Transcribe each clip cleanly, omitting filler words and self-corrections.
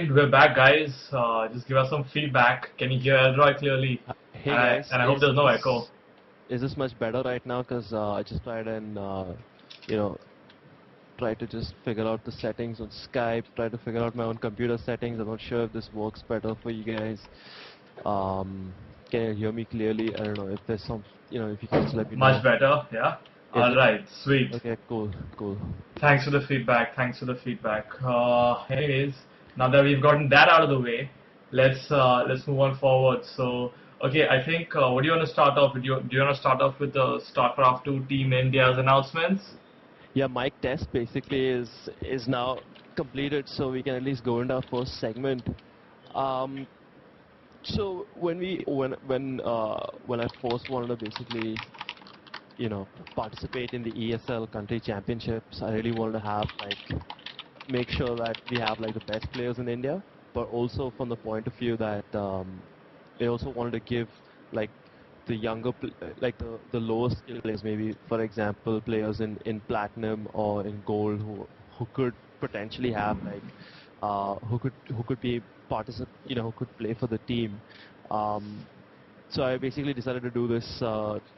and we're back, guys. Just give us some feedback. Can you hear Elroy clearly? Hey And I guys, and I hope there's no echo. is this much better right now? Cause I just tried and you know tried to just figure out the settings on Skype. Tried to figure out my own computer settings. I'm not sure if this works better for you guys. Um, can you hear me clearly? I don't know if there's some, if you can just let me Much know. better, yeah. Is All it? right, sweet. Okay, cool, cool. Thanks for the feedback. Thanks for the feedback. Anyways, now that we've gotten that out of the way, let's move on forward. So, okay, I think what do you want to start off with? Do you want to start off with the StarCraft 2 Team India's announcements? Yeah, mic test basically is now completed, so we can at least go into our first segment. Um, So when I first wanted to basically participate in the ESL country championships, I really wanted to have make sure that we have like the best players in India, but also from the point of view that I also wanted to give like the like the lower skill players, maybe for example players in platinum or in gold who could potentially have who could be who could play for the team. Um, so I basically decided to do this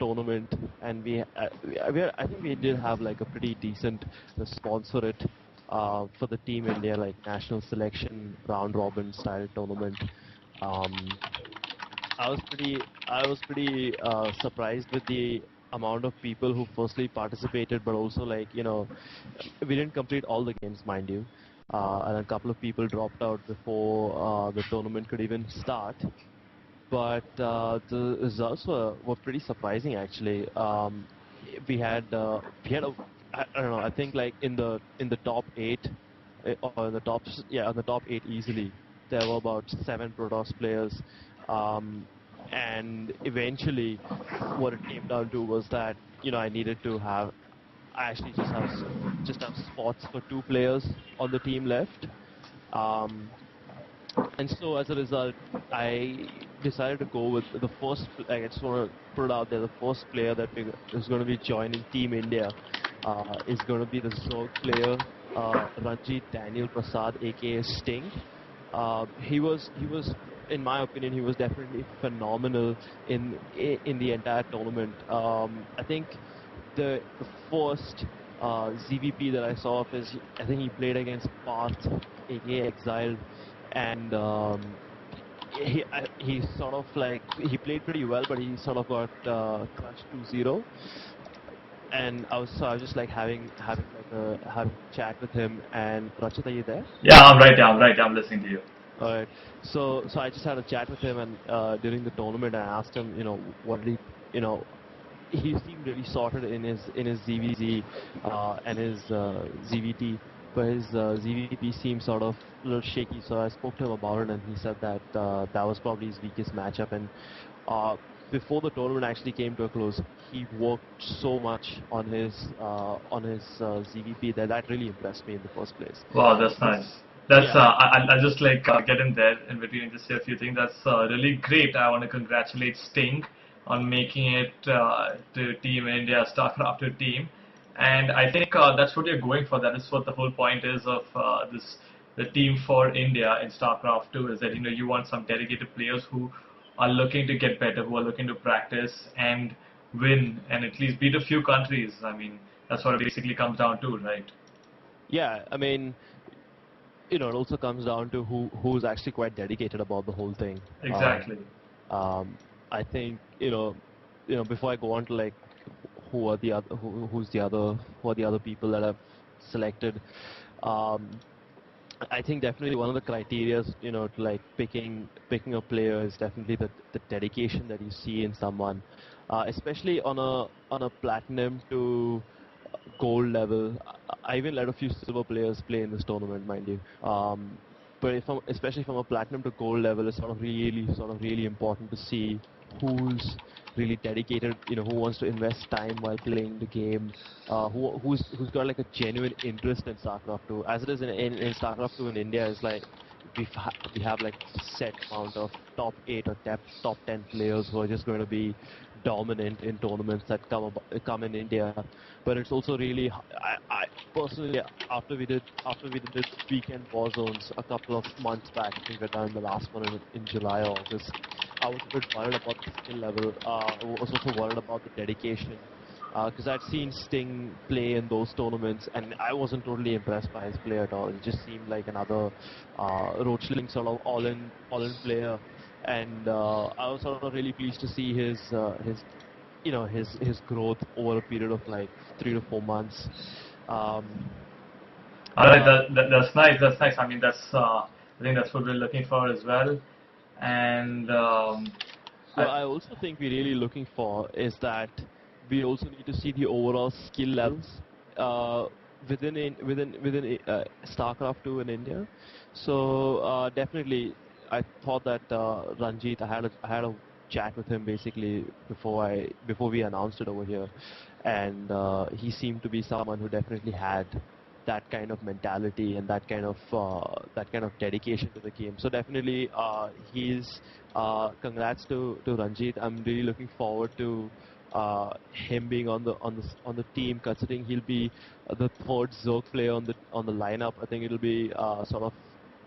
tournament, and I think we did have like a pretty decent response for it for the Team India like national selection round robin style tournament. Um, I was pretty surprised with the amount of people who firstly participated, but also we didn't complete all the games, mind you, and a couple of people dropped out before the tournament could even start. But the results were pretty surprising actually. We had a I don't know, I think like in the top eight or in the yeah, on the top eight easily there were about 7 Protoss players. Um, and eventually what it came down to was that I needed to have I actually just have spots for 2 players on the team left. Um, and so as a result, I decided to go with the first. Like, I just want to put it out there: the first player that is going to be joining Team India is going to be the Zerg player, Ranjit Daniel Prasad, aka Sting. He was, in my opinion, he was definitely phenomenal in the entire tournament. I think the first ZVP that I saw of his, I think he played against Path, aka Exiled, and he sort of like he played pretty well, but he sort of got crushed 2-0. And I was just like having a chat with him. And Rachit, are you there? Yeah, I'm right. I'm right. I'm listening to you. Alright, so I just had a chat with him, and during the tournament, I asked him, what did he seemed really sorted in his ZVZ and his ZVT, but his ZVP seemed sort of a little shaky. So I spoke to him about it, and he said that that was probably his weakest matchup. And uh, before the tournament actually came to a close, he worked so much on his ZVP that really impressed me in the first place. Wow, that's This, nice. That's yeah, I just get in there in between and just say a few things. That's really great. I want to congratulate Sting on making it to Team India StarCraft team, and I think that's what you're going for. That is what the whole point is of this the team for India in StarCraft 2 is that you want some dedicated players who are looking to get better, who are looking to practice and win, and at least beat a few countries. I mean, that's what it basically comes down to, right? yeah. I mean, it also comes down to who's actually quite dedicated about the whole thing. Exactly. Um, I think before I go on to like who are the other who's the other who are the other people that I've selected. Um, I think definitely one of the criteria, to like picking a player is definitely the dedication that you see in someone, especially on a platinum to gold level. I even let a few silver players play in this tournament, mind you. But especially from a platinum to gold level, it's sort of really important to see who's really dedicated, who wants to invest time while playing the game, who's got like a genuine interest in StarCraft 2. As it is in StarCraft 2 in India, is like we have like set amount of top 8 or top 10 players who are just going to be dominant in tournaments that come in India, but it's also really I personally after we did the weekend war zones a couple of months back. I think we've done the last one in July or August. I was a bit worried about the skill level. I was also worried about the dedication because I'd seen Sting play in those tournaments, and I wasn't totally impressed by his play at all. He just seemed like another roachling sort of all-in player, and I was sort of really pleased to see his growth over a period of like 3 to 4 months. Um, All right, uh, that's nice. That's nice. I mean, I think that's what we're looking for as well. And What I, I also think we're really looking for is that we also need to see the overall skill levels uh, within StarCraft 2 in India. So definitely, I thought that Ranjit, I had a chat with him basically before we announced it over here, and he seemed to be someone who definitely had that kind of mentality and that kind of dedication to the game. So definitely, he's congrats to Ranjit. I'm really looking forward to him being on the team, considering he'll be the third Zerg player on the lineup. I think it'll be sort of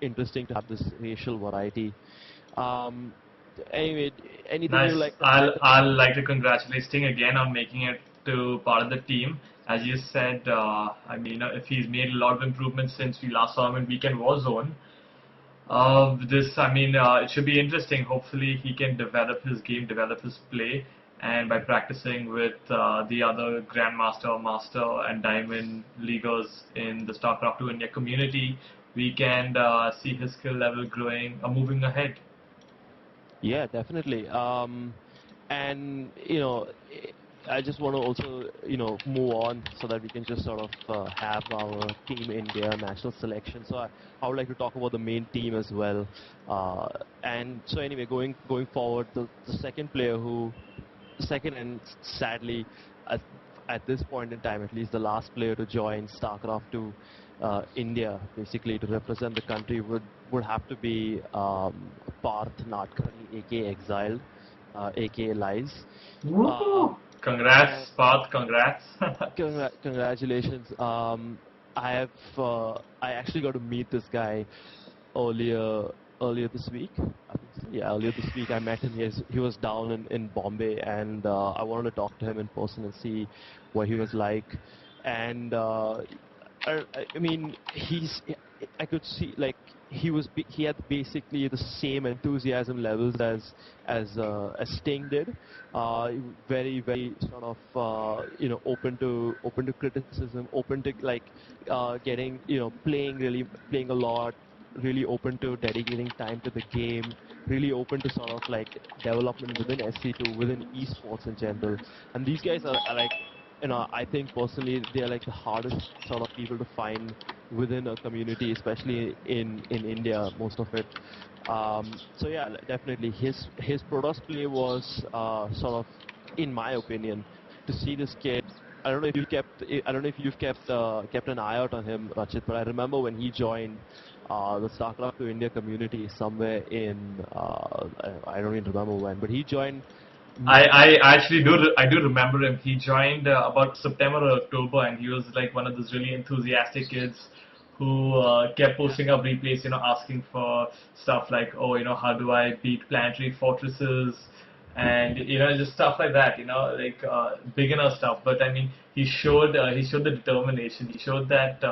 interesting to have this racial variety. Um, anyway, anything you Nice. like to add? I'll like to congratulate Sting again on making it to part of the team. As you said, I mean, if he's made a lot of improvements since we last saw him in Weekend Warzone, I mean, it should be interesting. Hopefully, he can develop his game, develop his play, and by practicing with the other Grandmaster, Master, and Diamond Leaguers in the StarCraft 2 India community, we can see his skill level growing, moving ahead. Yeah, definitely. And I just want to also move on so that we can just sort of have our Team India national selection. So I would like to talk about the main team as well. Uh, and so anyway, going forward, the second player who second and sadly at, at this point in time, at least the last player to join StarCraft to India, basically to represent the country, would have to be Parth Nadkarni, aka Exiled, aka Lies. Woohoo! Um, and Congrats, Path, congrats. congratulations. I actually got to meet this guy earlier earlier this week. I think so. Yeah, earlier this week I met him. He was down in Bombay, and I wanted to talk to him in person and see what he was like. And I mean, I could see like he had basically the same enthusiasm levels as Sting did. Very sort of open to criticism, open to like getting playing a lot, really open to dedicating time to the game, really open to sort of like development within SC2, within esports in general. And these guys are like, I think personally they're like the hardest sort of people to find within a community, especially in India, most of it. So yeah, definitely his Protoss play was sort of, in my opinion, to see this kid. I don't know if you've kept an eye out on him, Rachit, but I remember when he joined the StarCraft to India community somewhere in I don't even remember when, but he joined. I actually I do remember him. He joined about September or October, and he was like one of those really enthusiastic kids who kept posting up replays, asking for stuff like, oh, how do I beat planetary fortresses, and just stuff like that, like beginner stuff. But I mean, he showed the determination. He showed that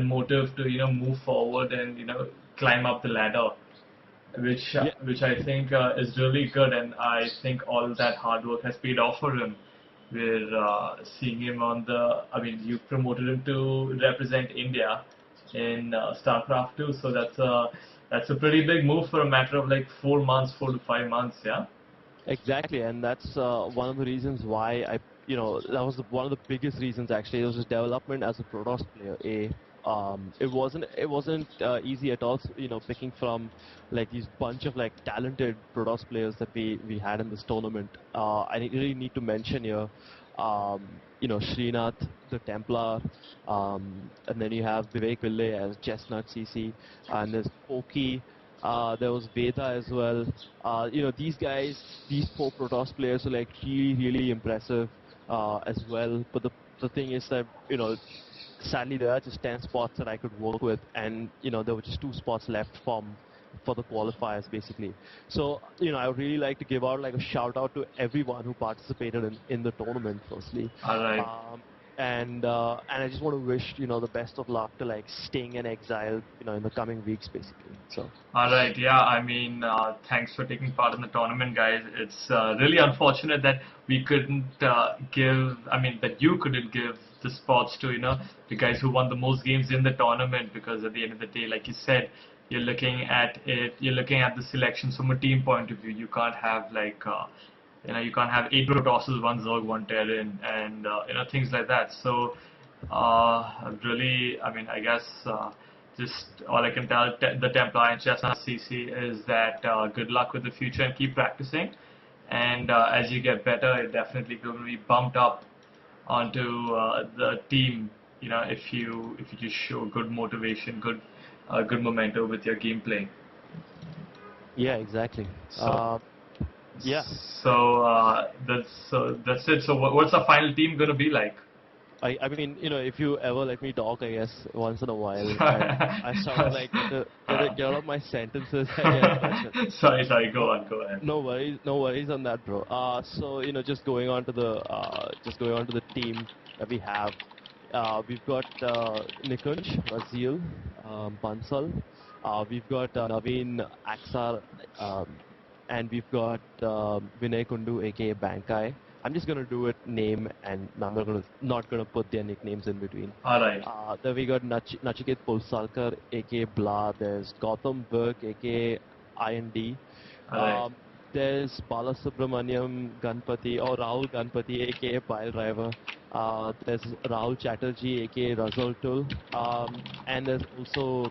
motive to move forward and climb up the ladder, Yeah, which I think is really good, and I think all that hard work has paid off for him. We're seeing him I mean, you promoted him to represent India in StarCraft 2, so that's a pretty big move for a matter of like 4 months, 4 to 5 months, yeah. exactly, and that's one of the reasons why that was one of the biggest reasons actually. It was his development as a Protoss player. It wasn't easy at all. Picking from like these bunch of like talented Protoss players that we had in this tournament. Really need to mention here, Srinath, the Templar, and then you have Vivek Pillai as Chestnut CC, and there's Poki. There was Veda as well. These guys, these four Protoss players are like really, really impressive as well. But the thing is that sadly there are just 10 spots that I could work with, and there were just two spots left for the qualifiers basically. So I would really like to give out like a shout out to everyone who participated in the tournament firstly. All right. And I just want to wish the best of luck to like Sting and Exile in the coming weeks basically. So All right, yeah, I mean, thanks for taking part in the tournament, guys. It's really unfortunate that we couldn't that you couldn't give the spots to, the guys who won the most games in the tournament, because at the end of the day, like you said, you're looking at the selections from a team point of view. You can't have you can't have 8 Protosses, one Zerg, one Terran, and, things like that. So, really, I mean, I guess, just all I can tell the Templar and Chestnut CC is that good luck with the future and keep practicing. And as you get better, it definitely going to be bumped up onto the team. If you just show good motivation, good momentum with your gameplay. yeah, exactly. So Yeah. that's it. So what's the final team going to be like? I mean, if you ever let me talk, I guess once in a while, I sort of like get out of my sentences. I get pressure. Sorry, go No, on, go ahead. no worries on that, bro. So just going on to the team that we have. We've got Nikunj, Razil, Bansal. We've got Naveen, Axar, and we've got Vinay Kundu, aka Bankai. I'm just gonna do it name, and I'm not gonna put their nicknames in between. All right, Then we got Nachiket Pulsalkar, aka Bla. There's Gautam Berg, aka IND. all right. Um, there's Balasubramaniam Ganpati or Rahul Ganpati, aka Pile Driver. There's Rahul Chatterjee, aka Razultull. And there's also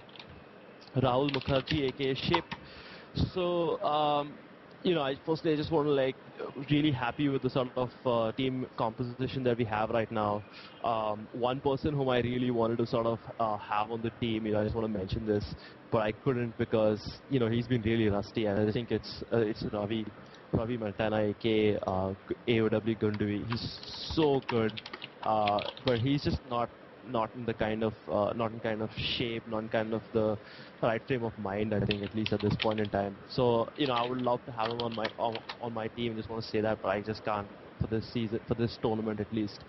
Rahul Mukherjee, aka Ship. So, I just want to like really happy with the sort of team composition that we have right now. One person whom I really wanted to sort of have on the team, I just want to mention this, but I couldn't because he's been really rusty, and I think it's Ravi Mantana, aka AOW Gundui. He's so good, but he's just not in the not in kind of shape, not in kind of the right frame of mind. I think at least at this point in time. So I would love to have him on my team. Just want to say that, but I just can't for this season, for this tournament at least.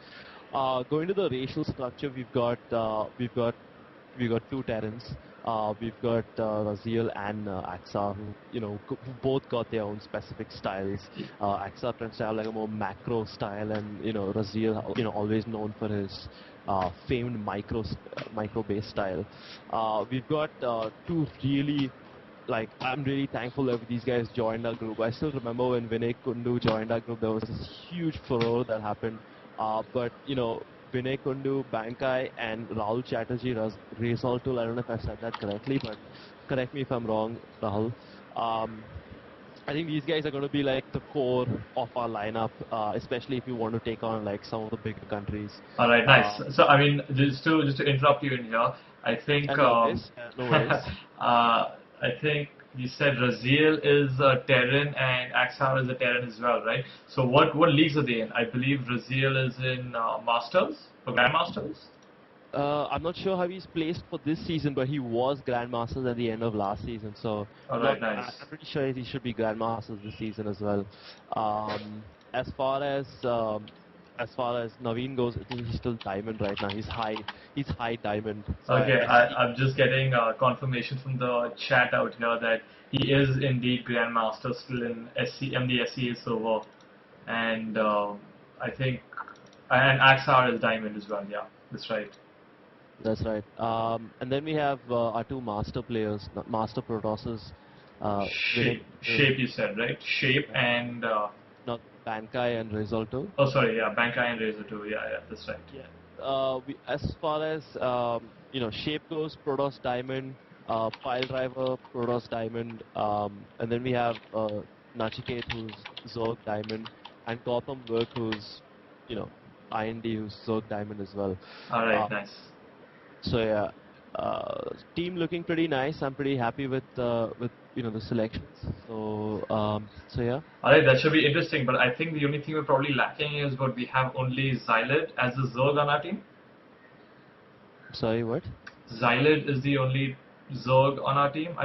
Going to the racial structure, we've got two Terrans. We've got Raziel and Axa, who who both got their own specific styles. Axa tends to have like a more macro style, and Raziel, always known for his famed micro base style. We've got two really like I'm really thankful that these guys joined our group. I still remember when Vinay Kundu joined our group, there was this huge furore that happened. But Vinay Kundu, Bankai, and Rahul Chatterjee, Razultull. I don't know if I said that correctly, but correct me if I'm wrong, Rahul. Um, I think these guys are going to be like the core of our lineup, especially if you want to take on like some of the bigger countries. All right, Uh, nice. So, I mean, just to interrupt you in here, I think and no worries, no worries. I think you said Raziel is a Terran and Axar is a Terran as well, right? So what leagues are they in? I believe Raziel is in Masters or Grandmasters. I'm not sure how he's placed for this season, but he was Grandmasters at the end of last season. So All I'm not. right, nice. I'm pretty sure he should be Grandmasters this season as well. Um, as far as as far as Naveen goes, I think he's still Diamond right now. He's high. He's high Diamond. So Okay, I see. I'm just getting confirmation from the chat out here that he is indeed Grandmaster still in MDSCA server, and I think and Axar is Diamond as well. Yeah, that's right. That's right. And then we have our two master players, master Protosses, winning. Shape you said, right? Shape and Not Bankai and Risotto. oh sorry, yeah, Bankai and Razor too. Yeah, yeah, that's right. Yeah. As far as shape goes, Protoss Diamond, Pile Driver, Protoss Diamond, and then we have Nachiket, who's Zerg Diamond, and Gotham Work, who's you know IND, who's Zerg Diamond as well. All right, Uh, nice. so yeah. Team looking pretty nice. I'm pretty happy with the selections. So yeah. Alright, that should be interesting, but I think the only thing we're probably lacking is what we have only Xylid as a Zerg on our team. Sorry, what? Xylid is the only Zerg on our team.